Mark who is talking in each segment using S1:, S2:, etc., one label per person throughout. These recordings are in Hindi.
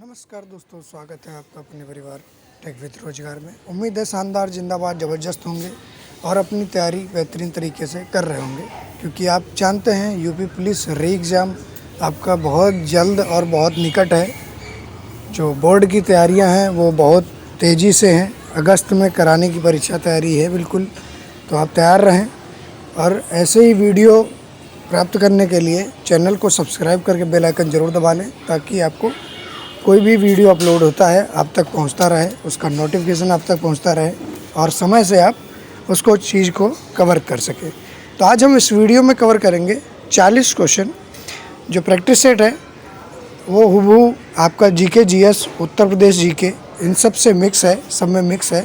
S1: नमस्कार दोस्तों, स्वागत है आपका अपने परिवार टेक विद रोजगार में। उम्मीद है शानदार, जिंदाबाद, ज़बरदस्त होंगे और अपनी तैयारी बेहतरीन तरीके से कर रहे होंगे, क्योंकि आप जानते हैं यूपी पुलिस री एग्ज़ाम आपका बहुत जल्द और बहुत निकट है। जो बोर्ड की तैयारियां हैं वो बहुत तेज़ी से हैं। अगस्त में कराने की परीक्षा तैयारी है बिल्कुल, तो आप तैयार रहें। और ऐसे ही वीडियो प्राप्त करने के लिए चैनल को सब्सक्राइब करके बेल आइकन ज़रूर दबा लें, ताकि आपको कोई भी वीडियो अपलोड होता है आप तक पहुंचता रहे, उसका नोटिफिकेशन आप तक पहुंचता रहे और समय से आप उसको चीज़ को कवर कर सकें। तो आज हम इस वीडियो में कवर करेंगे 40 क्वेश्चन। जो प्रैक्टिस सेट है वो हूबहू आपका GK GS, Uttar Pradesh GK, इन सब से मिक्स है, सब में मिक्स है।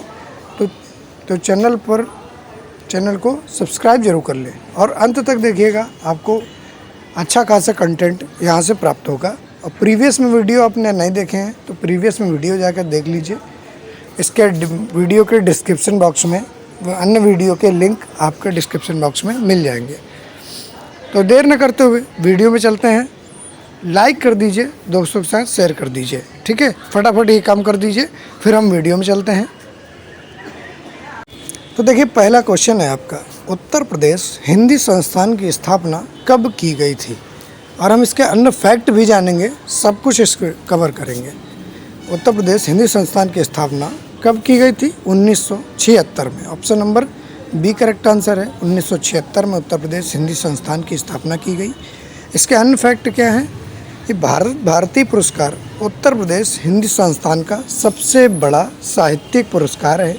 S1: तो चैनल को सब्सक्राइब जरूर कर लें और अंत तक देखिएगा, आपको अच्छा खासा कंटेंट यहाँ से प्राप्त होगा। और प्रीवियस में वीडियो आपने नहीं देखे हैं तो प्रीवियस में वीडियो जाकर देख लीजिए। इसके वीडियो के डिस्क्रिप्शन बॉक्स में अन्य वीडियो के लिंक आपके डिस्क्रिप्शन बॉक्स में मिल जाएंगे। तो देर न करते हुए वीडियो में चलते हैं। लाइक कर दीजिए, दोस्तों के साथ शेयर कर दीजिए, ठीक है। फटाफट ये काम कर दीजिए, फिर हम वीडियो में चलते हैं। तो देखिए, पहला क्वेश्चन है आपका, उत्तर प्रदेश हिंदी संस्थान की स्थापना कब की गई थी? और हम इसके अन्य फैक्ट भी जानेंगे, सब कुछ इसको कवर करेंगे। उत्तर प्रदेश हिंदी संस्थान की स्थापना कब की गई थी? 1976 में। Option number B correct answer है। 1976 में उत्तर प्रदेश हिंदी संस्थान की स्थापना की गई। इसके अन्य फैक्ट क्या हैं? ये भारतीय पुरस्कार उत्तर प्रदेश हिंदी संस्थान का सबसे बड़ा साहित्यिक पुरस्कार है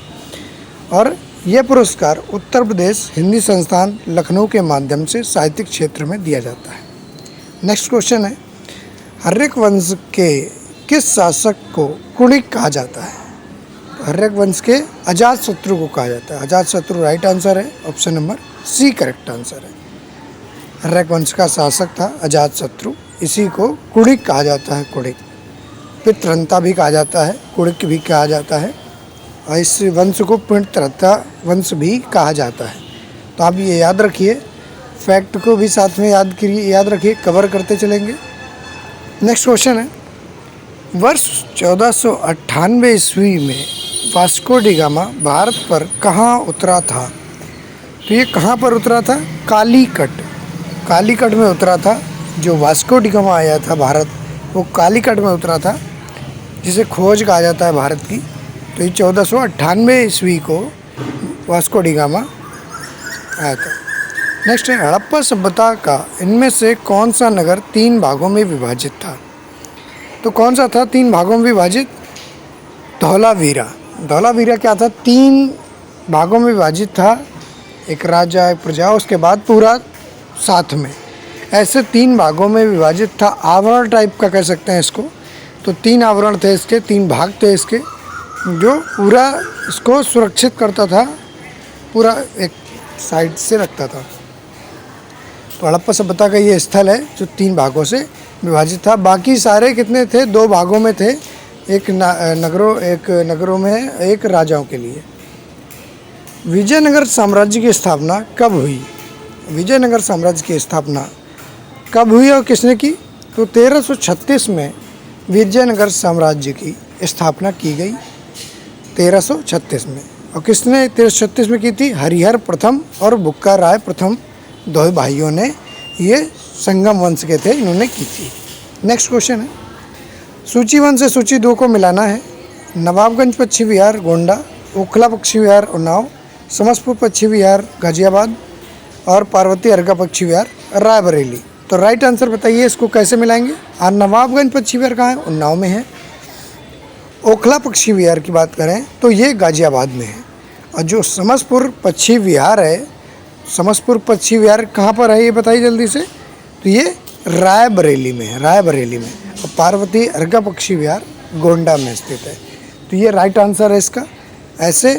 S1: और यह पुरस्कार उत्तर प्रदेश हिंदी संस्थान लखनऊ के माध्यम से साहित्यिक क्षेत्र में दिया जाता है। नेक्स्ट क्वेश्चन है, हर्यक वंश के किस शासक को कुणिक कहा जाता है? हर्यक वंश के अजातशत्रु को कहा जाता है। अजातशत्रु राइट आंसर है। Option number C correct answer है। हर्यक वंश का शासक था अजातशत्रु, इसी को कुणिक कहा जाता है। कुणिक, पितृहंता भी कहा जाता है, कुणिक भी कहा जाता है और इस वंश को पितृहंता वंश भी कहा जाता है। तो आप ये याद रखिए, फैक्ट को भी साथ में याद रखिए, कवर करते चलेंगे। नेक्स्ट क्वेश्चन है, वर्ष 1498 ईस्वी में वास्को डी गामा भारत पर कहाँ उतरा था? तो ये कहाँ पर उतरा था? कालीकट में उतरा था। जो वास्को डी गामा आया था भारत, वो कालीकट में उतरा था, जिसे खोज कहा जाता है भारत की। तो ये 1498 ईस्वी को वास्को डी गामा आया था। नेक्स्ट है, हड़प्पा सभ्यता का इनमें से कौन सा नगर 3 भागों में विभाजित था? तो कौन सा था 3 भागों में विभाजित? धौलावीरा। धौलावीरा क्या था? 3 भागों में विभाजित था, एक राजा एक प्रजा, उसके बाद पूरा साथ में, ऐसे 3 भागों में विभाजित था। आवरण टाइप का कह सकते हैं इसको। तो 3 आवरण थे इसके, 3 भाग थे इसके, जो पूरा इसको सुरक्षित करता था, पूरा एक साइड से रखता था। तो हड़प्पा सभ्यता का ये स्थल है जो 3 भागों से विभाजित था। बाकी सारे कितने थे? 2 भागों में थे, एक नगरों में, एक राजाओं के लिए। विजयनगर साम्राज्य की स्थापना कब हुई? विजयनगर साम्राज्य की स्थापना कब हुई और किसने की? तो 1336 में विजयनगर साम्राज्य की स्थापना की गई, 1336 में। और किसने 1336 में की थी? हरिहर प्रथम और बुक्का राय प्रथम, 2 भाइयों ने, ये संगम वंश के थे, इन्होंने की थी। नेक्स्ट क्वेश्चन है, सूची 1 से सूची 2 को मिलाना है। नवाबगंज पक्षी विहार गोंडा, ओखला पक्षी विहार उन्नाव, समस्तपुर पक्षी विहार गाजियाबाद और पार्वती अर्का पक्षी विहार रायबरेली। तो राइट आंसर बताइए, इसको कैसे मिलाएंगे? और नवाबगंज पक्षी विहार कहाँ है? उन्नाव में है। ओखला पक्षी विहार की बात करें तो ये गाजियाबाद में है। और जो समस्तपुर पक्षी विहार है, समस्तपुर पक्षी विहार कहाँ पर है ये बताइए जल्दी से? तो ये रायबरेली में है, रायबरेली में। और पार्वती अर्का पक्षी विहार गोंडा में स्थित है। तो ये राइट आंसर है इसका। ऐसे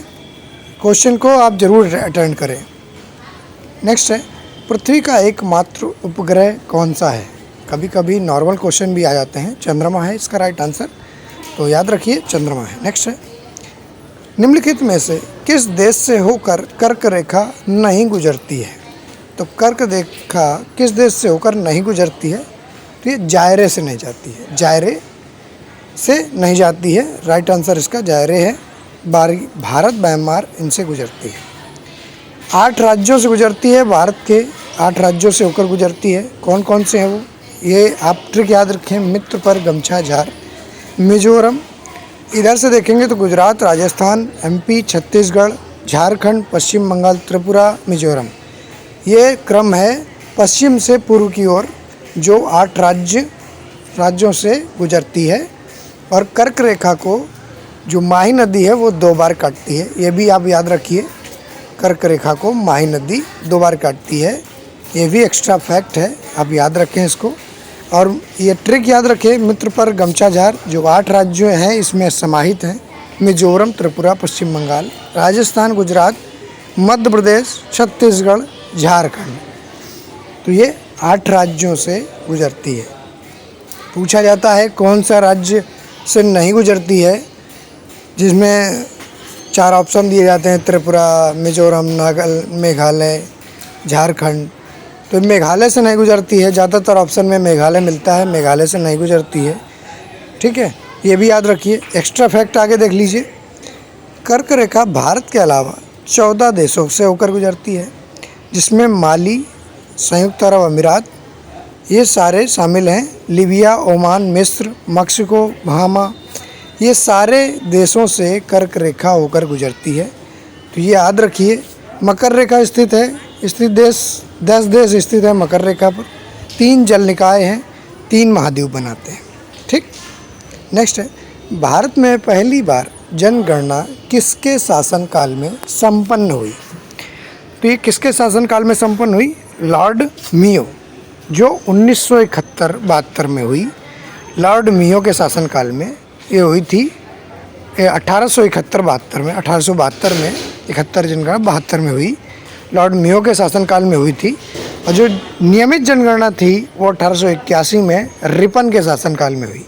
S1: क्वेश्चन को आप जरूर अटेंड करें। नेक्स्ट है, पृथ्वी का एकमात्र उपग्रह कौन सा है? कभी कभी नॉर्मल क्वेश्चन भी आ जाते हैं। चंद्रमा है इसका राइट आंसर, तो याद रखिए चंद्रमा है। नेक्स्ट है, निम्नलिखित में से किस देश से होकर कर्क रेखा नहीं गुजरती है? तो कर्क रेखा किस देश से होकर नहीं गुजरती है? तो ये जायरे से नहीं जाती है। जायरे से नहीं जाती है। राइट आंसर इसका जायरे है। भारत म्यांमार इनसे गुजरती है। 8 राज्यों से गुजरती है, भारत के 8 राज्यों से होकर गुजरती है। कौन कौन से हैं वो, ये आप ट्रिक याद रखें। मित्र पर गमछा झार, मिजोरम, इधर से देखेंगे तो गुजरात, राजस्थान, एमपी, छत्तीसगढ़, झारखंड, पश्चिम बंगाल, त्रिपुरा, मिजोरम। ये क्रम है पश्चिम से पूर्व की ओर जो 8 राज्यों से गुजरती है। और कर्क रेखा को जो माही नदी है वो 2 बार काटती है, ये भी आप याद रखिए। कर्क रेखा को माही नदी 2 बार काटती है, ये भी एक्स्ट्रा फैक्ट है, आप याद रखें इसको। और ये ट्रिक याद रखें, मित्र पर गमछा झार जो 8 राज्य हैं इसमें समाहित हैं। मिजोरम, त्रिपुरा, पश्चिम बंगाल, राजस्थान, गुजरात, मध्य प्रदेश, छत्तीसगढ़, झारखंड। तो ये 8 राज्यों से गुजरती है। पूछा जाता है कौन सा राज्य से नहीं गुजरती है, जिसमें 4 ऑप्शन दिए जाते हैं, त्रिपुरा, मिजोरम, मेघालय, झारखंड। तो मेघालय से नहीं गुजरती है, ज़्यादातर ऑप्शन में मेघालय मिलता है, मेघालय से नहीं गुजरती है। ठीक है, ये भी याद रखिए। एक्स्ट्रा फैक्ट आगे देख लीजिए। कर्क रेखा भारत के अलावा 14 देशों से होकर गुजरती है, जिसमें माली, संयुक्त अरब अमीरात, ये सारे शामिल हैं। लीबिया, ओमान, मिस्र, मैक्सिको, बहामा, ये सारे देशों से कर्क रेखा होकर गुजरती है। तो ये याद रखिए। मकर रेखा स्थित है, 10 देश स्थित है मकर रेखा पर। 3 जल निकाय हैं, 3 महाद्वीप बनाते हैं। ठीक, नेक्स्ट है, भारत में पहली बार जनगणना किसके शासनकाल में संपन्न हुई? तो ये किसके शासनकाल में संपन्न हुई? लॉर्ड मियो, जो 1971-72 में हुई। लॉर्ड मियो के शासनकाल में ये हुई थी 1871-72 में। 1872 में 71 जनगणना 72 में हुई, लॉर्ड मियो के शासनकाल में हुई थी। और जो नियमित जनगणना थी वो 1881 में रिपन के शासनकाल में हुई।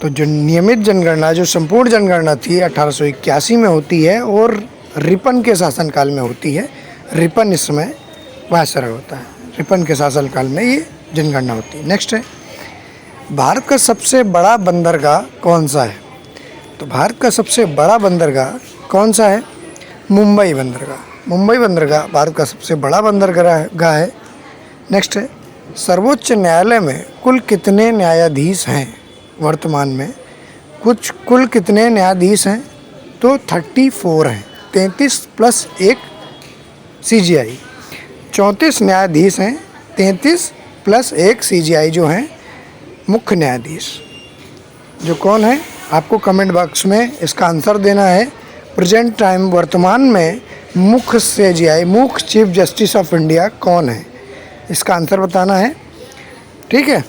S1: तो जो नियमित जनगणना, जो संपूर्ण जनगणना थी 1881 में होती है और रिपन के शासनकाल में होती है। रिपन इस समय वायसराय होता है, रिपन के शासनकाल में ये जनगणना होती है। नेक्स्ट है, भारत का सबसे बड़ा बंदरगाह कौन सा है? तो भारत का सबसे बड़ा बंदरगाह कौन सा है? मुंबई बंदरगाह। मुंबई बंदरगाह भारत का सबसे बड़ा बंदरगाह है। नेक्स्ट है, सर्वोच्च न्यायालय में कुल कितने न्यायाधीश हैं वर्तमान में? कुल कितने न्यायाधीश हैं? तो 34 हैं, 33 प्लस 1 CGI। 34 न्यायाधीश हैं, 33 प्लस 1 CGI जो हैं मुख्य न्यायाधीश। जो कौन है, आपको कमेंट बॉक्स में इसका आंसर देना है। प्रेजेंट टाइम वर्तमान में मुख्य CGI, मुख्य चीफ जस्टिस ऑफ इंडिया कौन है, इसका आंसर बताना है। ठीक है,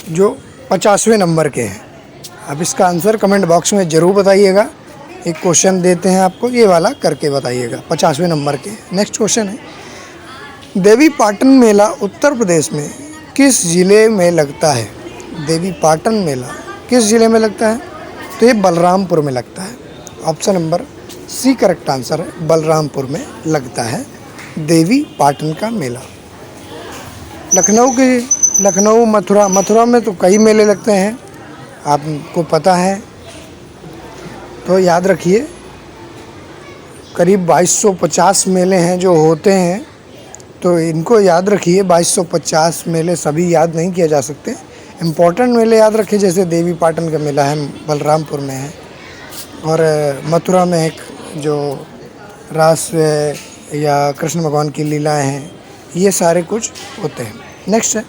S1: जो 50वें नंबर के हैं। अब इसका आंसर कमेंट बॉक्स में ज़रूर बताइएगा। एक क्वेश्चन देते हैं आपको, ये वाला करके बताइएगा, 50वें नंबर के। नेक्स्ट क्वेश्चन है, देवी पाटन मेला उत्तर प्रदेश में किस ज़िले में लगता है? देवी पाटन मेला किस ज़िले में लगता है? तो ये बलरामपुर में लगता है। Option number C correct answer है, बलरामपुर में लगता है देवी पाटन का मेला। लखनऊ, मथुरा में तो कई मेले लगते हैं, आपको पता है, तो याद रखिए। करीब 2250 मेले हैं जो होते हैं, तो इनको याद रखिए। 2250 मेले सभी याद नहीं किए जा सकते, इम्पोर्टेंट मेले याद रखिए। जैसे देवी पाटन का मेला है, बलरामपुर में है, और मथुरा में एक जो रास या कृष्ण भगवान की लीलाएं हैं, ये सारे कुछ होते हैं। नेक्स्ट है,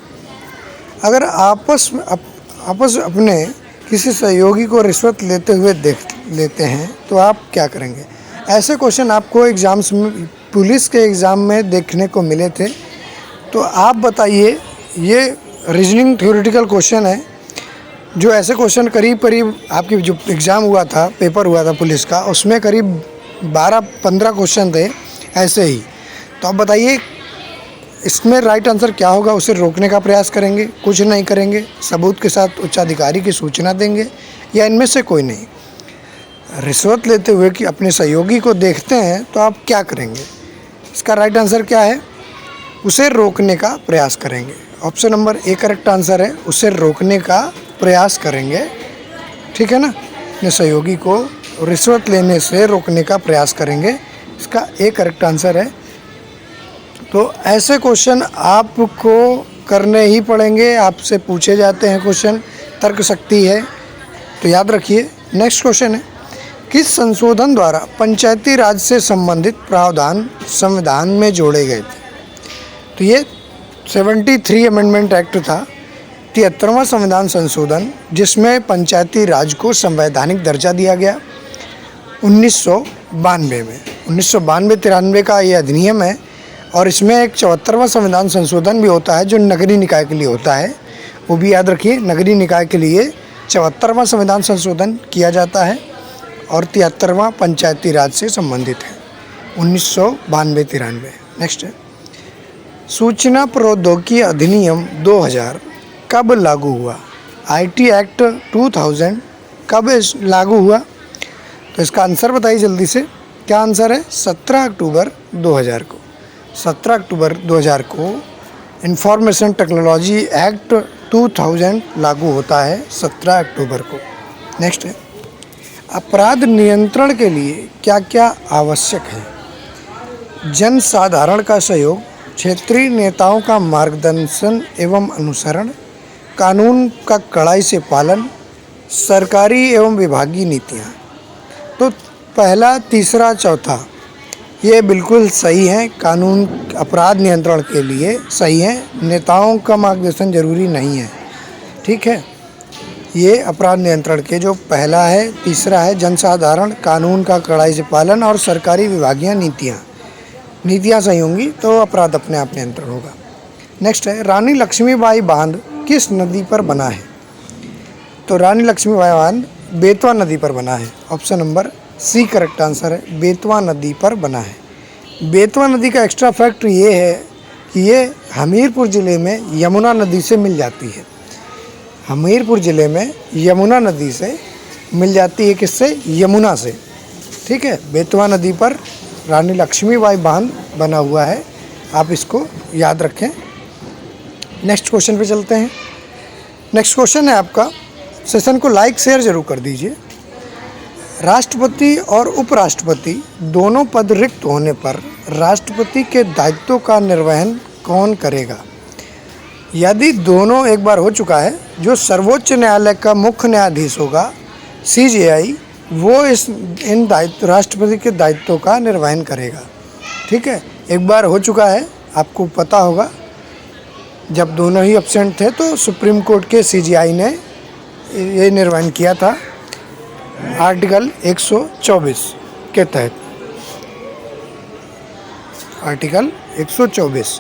S1: अगर आपस अपने किसी सहयोगी को रिश्वत लेते हुए देख लेते हैं तो आप क्या करेंगे? ऐसे क्वेश्चन आपको एग्ज़ाम्स में, पुलिस के एग्ज़ाम में देखने को मिले थे। तो आप बताइए, ये रीजनिंग थ्योरेटिकल क्वेश्चन है। जो ऐसे क्वेश्चन करीब आपकी जो एग्ज़ाम हुआ था, पेपर हुआ था पुलिस का, उसमें करीब 12-15 क्वेश्चन थे ऐसे ही। तो आप बताइए इसमें राइट आंसर क्या होगा? उसे रोकने का प्रयास करेंगे, कुछ नहीं करेंगे, सबूत के साथ उच्चाधिकारी की सूचना देंगे, या इनमें से कोई नहीं? रिश्वत लेते हुए कि अपने सहयोगी को देखते हैं तो आप क्या करेंगे? इसका राइट आंसर क्या है? उसे रोकने का प्रयास करेंगे। Option number A correct answer है, उसे रोकने का प्रयास करेंगे, ठीक है ना। अपने सहयोगी को रिश्वत लेने से रोकने का प्रयास करेंगे, इसका एक करेक्ट आंसर है। तो ऐसे क्वेश्चन आपको करने ही पड़ेंगे, आपसे पूछे जाते हैं क्वेश्चन, तर्क शक्ति है, तो याद रखिए। नेक्स्ट क्वेश्चन है, किस संशोधन द्वारा पंचायती राज से संबंधित प्रावधान संविधान में जोड़े गए थे? तो ये 73 अमेंडमेंट एक्ट था, 73वां संविधान संशोधन, जिसमें पंचायती राज को संवैधानिक दर्जा दिया गया 1992 में। 1992-93 का ये अधिनियम है, और इसमें एक 74वां संविधान संशोधन भी होता है जो नगरीय निकाय के लिए होता है, वो भी याद रखिए। नगरीय निकाय के लिए 74वां संविधान संशोधन किया जाता है, और 73वां पंचायती राज से संबंधित है, 1992-93। नेक्स्ट है, सूचना प्रौद्योगिकी अधिनियम 2000 कब लागू हुआ? IT एक्ट 2000 कब लागू हुआ? तो इसका आंसर बताइए जल्दी से। क्या आंसर है? 17 अक्टूबर 2000 को। 17 अक्टूबर 2000 को इंफॉर्मेशन टेक्नोलॉजी एक्ट 2000 लागू होता है, 17 अक्टूबर को। नेक्स्ट है, अपराध नियंत्रण के लिए क्या क्या आवश्यक है? जन साधारण का सहयोग, क्षेत्रीय नेताओं का मार्गदर्शन एवं अनुसरण, कानून का कड़ाई से पालन, सरकारी एवं विभागीय नीतियाँ। तो पहला, तीसरा, चौथा ये बिल्कुल सही है। कानून अपराध नियंत्रण के लिए सही है, नेताओं का मार्गदर्शन जरूरी नहीं है, ठीक है। ये अपराध नियंत्रण के जो पहला है, तीसरा है जनसाधारण, कानून का कड़ाई से पालन और सरकारी विभागीय नीतियाँ सही होंगी तो अपराध अपने आप नियंत्रण होगा। नेक्स्ट है, रानी लक्ष्मीबाई बांध किस नदी पर बना है? तो रानी लक्ष्मीबाई बांध बेतवा नदी पर बना है। Option number C correct answer है, बेतवा नदी पर बना है। बेतवा नदी का एक्स्ट्रा फैक्ट ये है कि ये हमीरपुर ज़िले में यमुना नदी से मिल जाती है। हमीरपुर ज़िले में यमुना नदी से मिल जाती है, किससे? यमुना से, ठीक है। बेतवा नदी पर रानी लक्ष्मीबाई बांध बना हुआ है, आप इसको याद रखें। नेक्स्ट क्वेश्चन पे चलते हैं। नेक्स्ट क्वेश्चन है आपका, सेशन को लाइक शेयर जरूर कर दीजिए। राष्ट्रपति और उपराष्ट्रपति दोनों पद रिक्त होने पर राष्ट्रपति के दायित्वों का निर्वहन कौन करेगा? यदि दोनों एक बार हो चुका है, जो सर्वोच्च न्यायालय का मुख्य न्यायाधीश होगा CJI, वो इन दायित्व राष्ट्रपति के दायित्वों का निर्वहन करेगा, ठीक है। एक बार हो चुका है, आपको पता होगा, जब दोनों ही एब्सेंट थे तो सुप्रीम कोर्ट के CJI ने ये निर्वहन किया था आर्टिकल 124 के तहत। आर्टिकल 124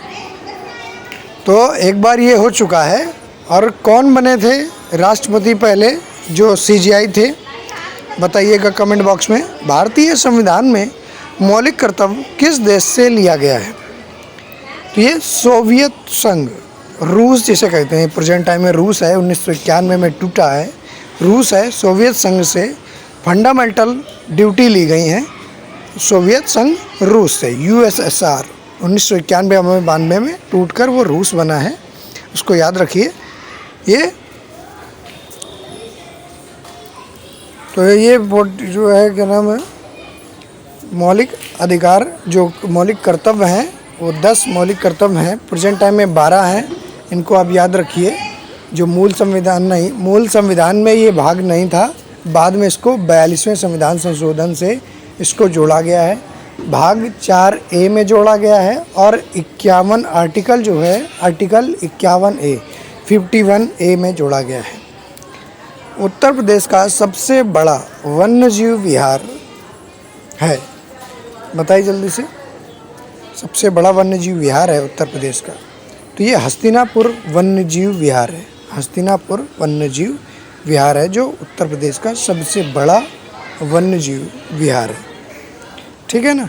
S1: तो एक बार ये हो चुका है। और कौन बने थे राष्ट्रपति पहले जो CJI थे? बताइएगा कमेंट बॉक्स में। भारतीय संविधान में मौलिक कर्तव्य किस देश से लिया गया है? तो ये सोवियत संघ, रूस जिसे कहते हैं, प्रेजेंट टाइम में रूस है, 1991 में टूटा है, रूस है। सोवियत संघ से फंडामेंटल ड्यूटी ली गई हैं, सोवियत संघ रूस से। USSR 1991-92 में टूटकर वो रूस बना है, उसको याद रखिए। ये तो ये जो है क्या नाम है, मौलिक अधिकार, जो मौलिक कर्तव्य हैं वो 10 मौलिक कर्तव्य हैं, प्रेजेंट टाइम में 12 हैं, इनको आप याद रखिए। जो मूल संविधान में ये भाग नहीं था, बाद में इसको 42वें संविधान संशोधन से इसको जोड़ा गया है, भाग 4A में जोड़ा गया है, और 51 आर्टिकल जो है, आर्टिकल 51A 51A में जोड़ा गया है। उत्तर प्रदेश का सबसे बड़ा वन्यजीव विहार है, बताइए जल्दी से। सबसे बड़ा वन्यजीव विहार है उत्तर प्रदेश का, तो ये हस्तिनापुर वन्यजीव विहार है। हस्तिनापुर वन्यजीव विहार है जो उत्तर प्रदेश का सबसे बड़ा वन्यजीव विहार है, ठीक है ना,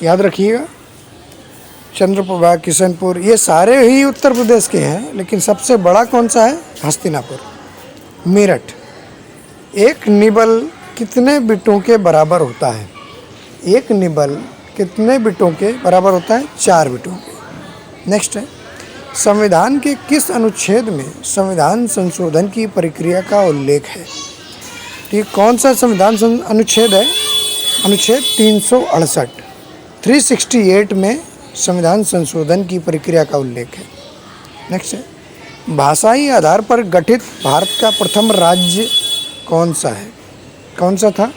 S1: याद रखिएगा। चंद्रप्रभा, किशनपुर, ये सारे ही उत्तर प्रदेश के हैं, लेकिन सबसे बड़ा कौन सा है? हस्तिनापुर। मेरठ। एक निबल कितने बिटों के बराबर होता है? एक निबल कितने बिटों के बराबर होता है? 4 बिटों के। नेक्स्ट है, संविधान के किस अनुच्छेद में संविधान संशोधन की प्रक्रिया का उल्लेख है? तो ये कौन सा अनुच्छेद है? अनुच्छेद 368, 368 में संविधान संशोधन की प्रक्रिया का उल्लेख है। नेक्स्ट है, भाषाई आधार पर गठित भारत का प्रथम राज्य कौन सा है? कौन सा था?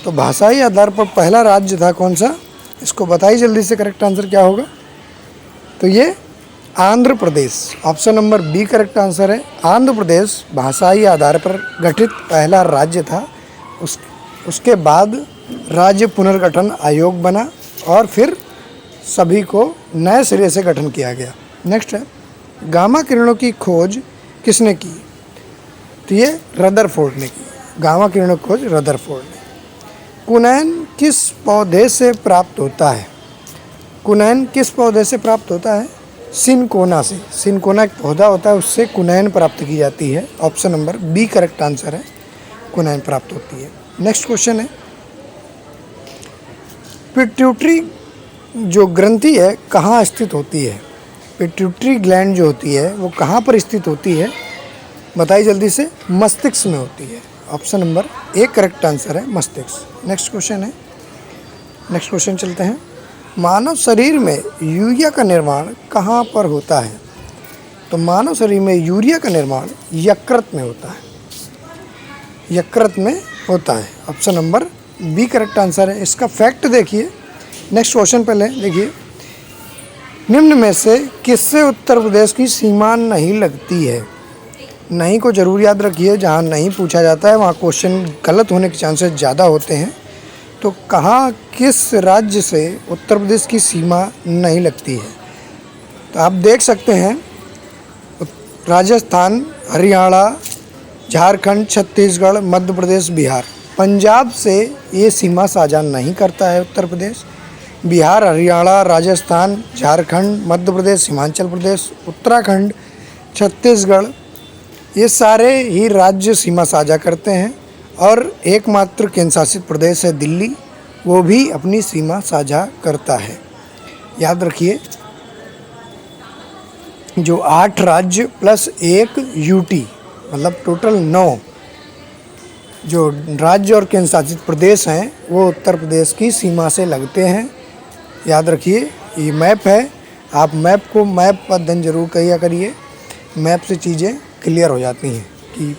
S1: तो भाषाई आधार पर पहला राज्य था कौन सा? इसको बताइए जल्दी से, करेक्ट आंसर क्या होगा? तो ये Andhra Pradesh, option number B correct answer है। आंध्र प्रदेश भाषाई आधार पर गठित पहला राज्य था। उसके बाद राज्य पुनर्गठन आयोग बना और फिर सभी को नए सिरे से गठन किया गया। नेक्स्ट है, गामा किरणों की खोज किसने की? तो ये रदरफोर्ड ने की। गामा किरणों की खोज रदरफोर्ड ने। कुनैन किस पौधे से प्राप्त होता है? कुनैन किस पौधे से प्राप्त होता है? सिनकोना से। सिनकोना एक पौधा होता है, उससे कुनैन प्राप्त की जाती है। Option number B correct answer है, कुनैन प्राप्त होती है। नेक्स्ट क्वेश्चन है, पिट्यूटरी जो ग्रंथि है कहाँ स्थित होती है? पिट्यूटरी ग्लैंड जो होती है वो कहाँ पर स्थित होती है? बताइए जल्दी से। मस्तिष्क में होती है। Option number A correct answer है, मस्तिष्क। नेक्स्ट क्वेश्चन है, नेक्स्ट क्वेश्चन चलते हैं। मानव शरीर में यूरिया का निर्माण कहाँ पर होता है? तो मानव शरीर में यूरिया का निर्माण यकृत में होता है। यकृत में होता है। Option number B correct answer है। इसका फैक्ट देखिए। नेक्स्ट क्वेश्चन पहले देखिए, निम्न में से किससे उत्तर प्रदेश की सीमा नहीं लगती है? नहीं को जरूर याद रखिए, जहाँ नहीं पूछा जाता है वहाँ क्वेश्चन गलत होने के चांसेस ज़्यादा होते हैं। तो कहाँ किस राज्य से उत्तर प्रदेश की सीमा नहीं लगती है? तो आप देख सकते हैं, राजस्थान, हरियाणा, झारखंड, छत्तीसगढ़, मध्य प्रदेश, बिहार। पंजाब से ये सीमा साझा नहीं करता है उत्तर प्रदेश। बिहार, हरियाणा, राजस्थान, झारखंड, मध्य प्रदेश, हिमाचल प्रदेश, उत्तराखंड, छत्तीसगढ़, ये सारे ही राज्य सीमा साझा करते हैं। और एकमात्र केंद्र शासित प्रदेश है दिल्ली, वो भी अपनी सीमा साझा करता है। याद रखिए, जो 8 राज्य प्लस 1 यूटी मतलब टोटल 9 जो राज्य और केंद्र शासित प्रदेश हैं वो उत्तर प्रदेश की सीमा से लगते हैं। याद रखिए, ये मैप है। आप मैप को मैप पर अध्ययन जरूर किया करिए। मैप से चीज़ें क्लियर हो जाती हैं कि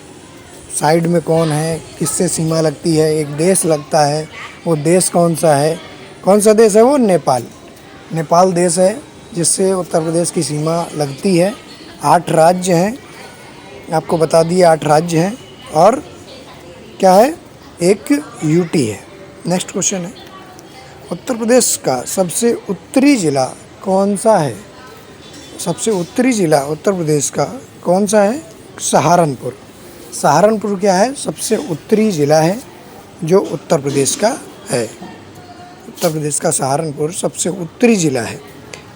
S1: साइड में कौन है, किससे सीमा लगती है। एक देश लगता है, वो देश कौन सा है? कौन सा देश है वो? नेपाल। नेपाल देश है जिससे उत्तर प्रदेश की सीमा लगती है। 8 राज्य हैं, आपको बता दिए 8 राज्य हैं और क्या है? एक यूटी है। नेक्स्ट क्वेश्चन है, उत्तर प्रदेश का सबसे उत्तरी ज़िला कौन सा है? सबसे उत्तरी ज़िला उत्तर प्रदेश का कौन सा है? सहारनपुर। सहारनपुर क्या है? सबसे उत्तरी ज़िला है जो उत्तर प्रदेश का है। उत्तर प्रदेश का सहारनपुर सबसे उत्तरी ज़िला है।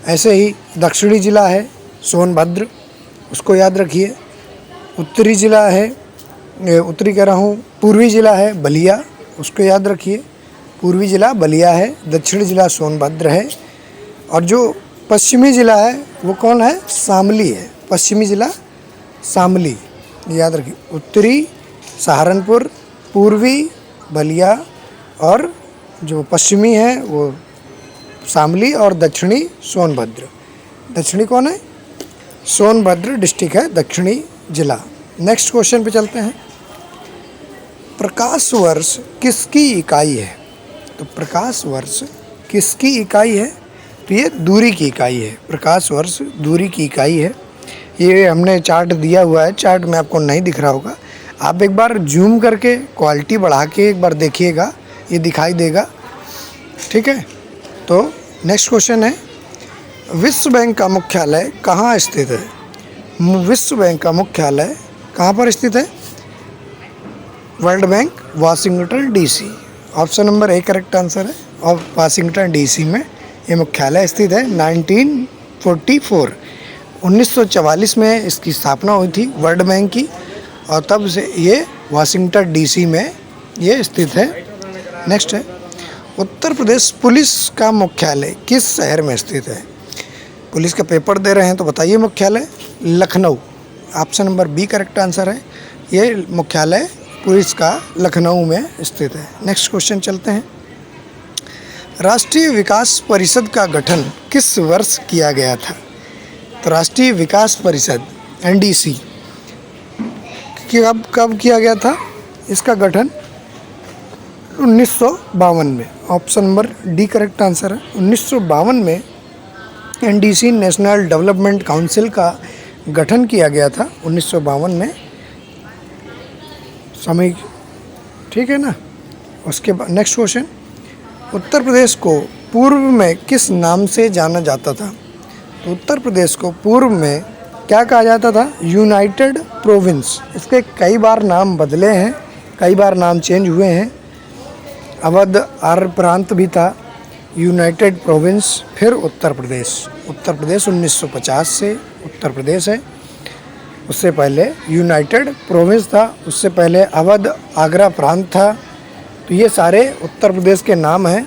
S1: ऐसे ही दक्षिणी ज़िला है सोनभद्र, उसको याद रखिए। उत्तरी ज़िला है, उत्तरी कह रहा हूँ, पूर्वी ज़िला है बलिया, उसको याद रखिए। पूर्वी ज़िला बलिया है, दक्षिणी ज़िला सोनभद्र है। और जो पश्चिमी ज़िला है वो कौन है? शामली है। पश्चिमी ज़िला शामली, याद रखिए। उत्तरी सहारनपुर, पूर्वी बलिया और जो पश्चिमी है वो शामली और दक्षिणी सोनभद्र। दक्षिणी कौन है? सोनभद्र डिस्ट्रिक्ट है दक्षिणी जिला। नेक्स्ट क्वेश्चन पे चलते हैं, प्रकाश वर्ष किसकी इकाई है? तो प्रकाश वर्ष किसकी इकाई है? तो ये दूरी की इकाई है। प्रकाश वर्ष दूरी की इकाई है। ये हमने चार्ट दिया हुआ है, चार्ट में आपको नहीं दिख रहा होगा, आप एक बार जूम करके क्वालिटी बढ़ा के एक बार देखिएगा, ये दिखाई देगा। ठीक है, तो नेक्स्ट क्वेश्चन है, विश्व बैंक का मुख्यालय कहाँ स्थित है? विश्व बैंक का मुख्यालय कहाँ पर स्थित है? World bank, Washington DC. Option number A correct answer है और वाशिंगटन डीसी में ये मुख्यालय स्थित है। 1944 में इसकी स्थापना हुई थी वर्ल्ड बैंक की और तब से ये वाशिंगटन डीसी में ये स्थित है। नेक्स्ट है, उत्तर प्रदेश पुलिस का मुख्यालय किस शहर में स्थित है? पुलिस का पेपर दे रहे हैं तो बताइए मुख्यालय Lucknow. Option number B correct answer है। ये मुख्यालय पुलिस का लखनऊ में स्थित है। नेक्स्ट क्वेश्चन चलते हैं। राष्ट्रीय विकास परिषद का गठन किस वर्ष किया गया था? तो राष्ट्रीय विकास परिषद NDC कब किया गया था? इसका गठन 1952 में। Option number D correct answer है। 1952 में NDC नेशनल डेवलपमेंट काउंसिल का गठन किया गया था 1952 में। समय ठीक है ना। उसके बाद नेक्स्ट क्वेश्चन, उत्तर प्रदेश को पूर्व में किस नाम से जाना जाता था? तो उत्तर प्रदेश को पूर्व में क्या कहा जाता था? United province. इसके कई बार नाम बदले हैं, कई बार नाम चेंज हुए हैं। अवध आर्य प्रांत भी था, यूनाइटेड प्रोविंस, फिर उत्तर प्रदेश। उत्तर प्रदेश 1950 से उत्तर प्रदेश है। उससे पहले यूनाइटेड प्रोविंस था, उससे पहले अवध आगरा प्रांत था। तो ये सारे उत्तर प्रदेश के नाम हैं।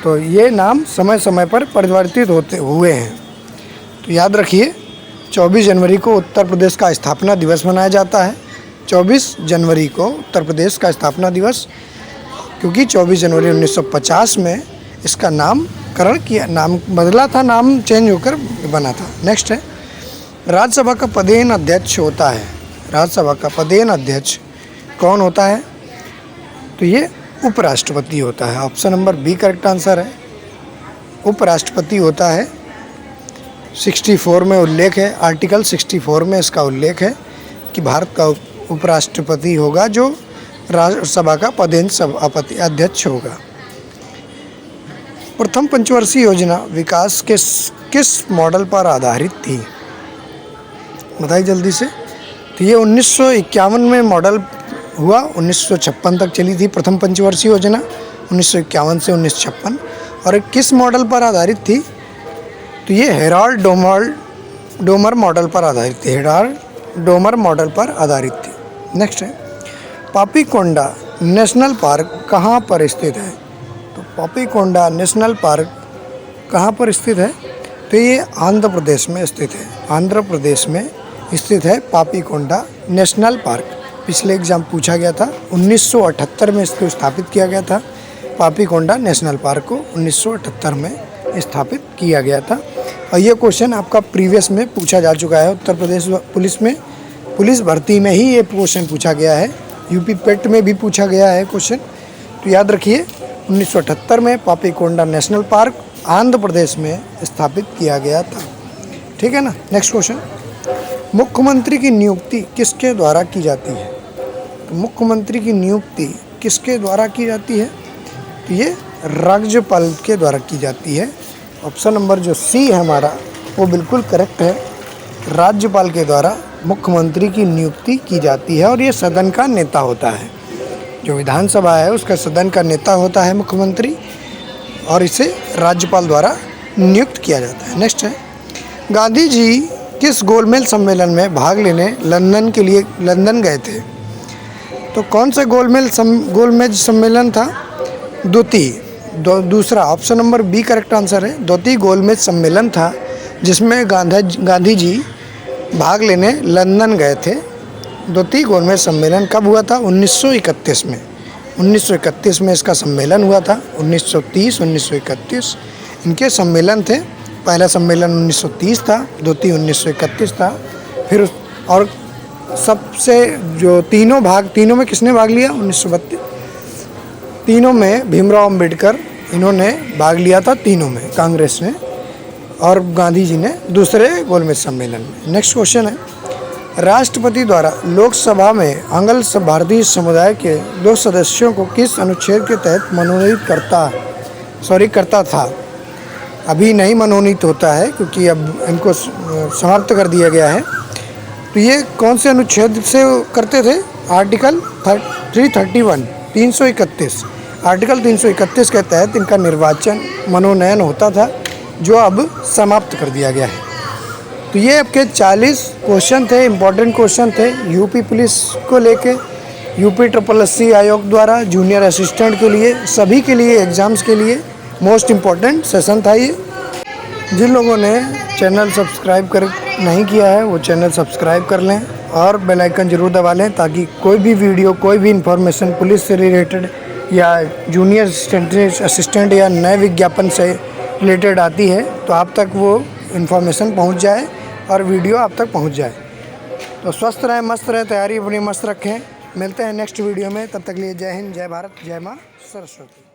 S1: तो ये नाम समय समय पर परिवर्तित होते हुए हैं। तो याद रखिए 24 जनवरी को उत्तर प्रदेश का स्थापना दिवस मनाया जाता है। 24 जनवरी को उत्तर प्रदेश का स्थापना दिवस, क्योंकि 24 जनवरी 1950 में इसका नामकरण किया, नाम बदला था, नाम चेंज होकर बना था। नेक्स्ट है, राज्यसभा का पदेन अध्यक्ष होता है। राज्यसभा का पदेन अध्यक्ष कौन होता है? तो ये उपराष्ट्रपति होता है। Option number B correct answer है। उपराष्ट्रपति होता है। 64 में उल्लेख है, आर्टिकल 64 में इसका उल्लेख है कि भारत का उपराष्ट्रपति होगा जो राज्यसभा का पदेन सभापति अध्यक्ष होगा। प्रथम पंचवर्षीय योजना विकास के किस मॉडल पर आधारित थी? बताइए जल्दी से। तो ये 1951 में मॉडल हुआ, 1956 तक चली थी प्रथम पंचवर्षीय योजना, 1951 से 1956। और किस मॉडल पर आधारित थी? तो ये हेराल्ड डोमर मॉडल पर आधारित थी। हेराल्ड डोमर मॉडल पर आधारित थी। नेक्स्ट है, पापीकोंडा नेशनल पार्क कहाँ पर स्थित है? तो पापीकोंडा नेशनल पार्क कहाँ पर स्थित है? तो ये आंध्र प्रदेश में स्थित है। आंध्र प्रदेश में स्थित है पापीकोंडा नेशनल पार्क। पिछले एग्जाम पूछा गया था, 1978 में इसको स्थापित किया गया था। पापीकोंडा नेशनल पार्क को 1978 में स्थापित किया गया था। और ये क्वेश्चन आपका प्रीवियस में पूछा जा चुका है। उत्तर प्रदेश पुलिस में, पुलिस भर्ती में ही ये क्वेश्चन पूछा गया है। यूपी पेट में भी पूछा गया है क्वेश्चन। तो याद रखिए 1978 में पापीकोंडा नेशनल पार्क आंध्र प्रदेश में स्थापित किया गया था। ठीक है ना। नेक्स्ट क्वेश्चन, मुख्यमंत्री की नियुक्ति किसके द्वारा की जाती है? तो मुख्यमंत्री की नियुक्ति किसके द्वारा की जाती है? तो ये राज्यपाल के द्वारा की जाती है। ऑप्शन नंबर जो सी है हमारा वो बिल्कुल करेक्ट है। राज्यपाल के द्वारा मुख्यमंत्री की नियुक्ति की जाती है और ये सदन का नेता होता है। जो विधानसभा है उसका सदन का नेता होता है मुख्यमंत्री, और इसे राज्यपाल द्वारा नियुक्त किया जाता है। नेक्स्ट है, गांधी जी किस गोलमेज सम्मेलन में भाग लेने लंदन गए थे? तो कौन सा गोलमेज सम्मेलन था? दूसरा option number B correct answer है। द्वितीय गोलमेज सम्मेलन था जिसमें गांधी जी भाग लेने लंदन गए थे। द्वितीय गोलमेज सम्मेलन कब हुआ था? 1931 में। 1931 में इसका सम्मेलन हुआ था। 1930, 1931 इनके सम्मेलन थे। पहला सम्मेलन 1930 था, द्वितीय 1931 था। फिर और सबसे जो तीनों में किसने भाग लिया? 1932। तीनों में भीमराव अंबेडकर इन्होंने भाग लिया था, तीनों में कांग्रेस ने, और गांधी जी ने दूसरे गोलमेज सम्मेलन में। नेक्स्ट क्वेश्चन है, राष्ट्रपति द्वारा लोकसभा में आंग्ल भारतीय समुदाय के 2 सदस्यों को किस अनुच्छेद के तहत मनोनीत करता था? अभी नहीं मनोनीत होता है क्योंकि अब इनको समाप्त कर दिया गया है। तो ये कौन से अनुच्छेद से करते थे? आर्टिकल 331 आर्टिकल 331 के तहत इनका मनोनयन होता था, जो अब समाप्त कर दिया गया है। तो ये आपके 40 क्वेश्चन थे, इम्पोर्टेंट क्वेश्चन थे यूपी पुलिस को लेके, यूपी SSC आयोग द्वारा जूनियर असिस्टेंट के लिए, सभी के लिए एग्ज़ाम्स के लिए मोस्ट इम्पॉर्टेंट सेशन था ये। जिन लोगों ने चैनल सब्सक्राइब कर नहीं किया है वो चैनल सब्सक्राइब कर लें और बेल आइकन ज़रूर दबा लें, ताकि कोई भी वीडियो, कोई भी इन्फॉर्मेशन पुलिस से रिलेटेड या जूनियर असिस्टेंट या नए विज्ञापन से रिलेटेड आती है तो आप तक वो इन्फॉर्मेशन पहुंच जाए और वीडियो आप तक पहुंच जाए। तो स्वस्थ रहें, मस्त रहें, तैयारी अपनी मस्त रखें। मिलते हैं नेक्स्ट वीडियो में, तब तक लिए जय हिंद, जय भारत, जय माँ सरस्वती।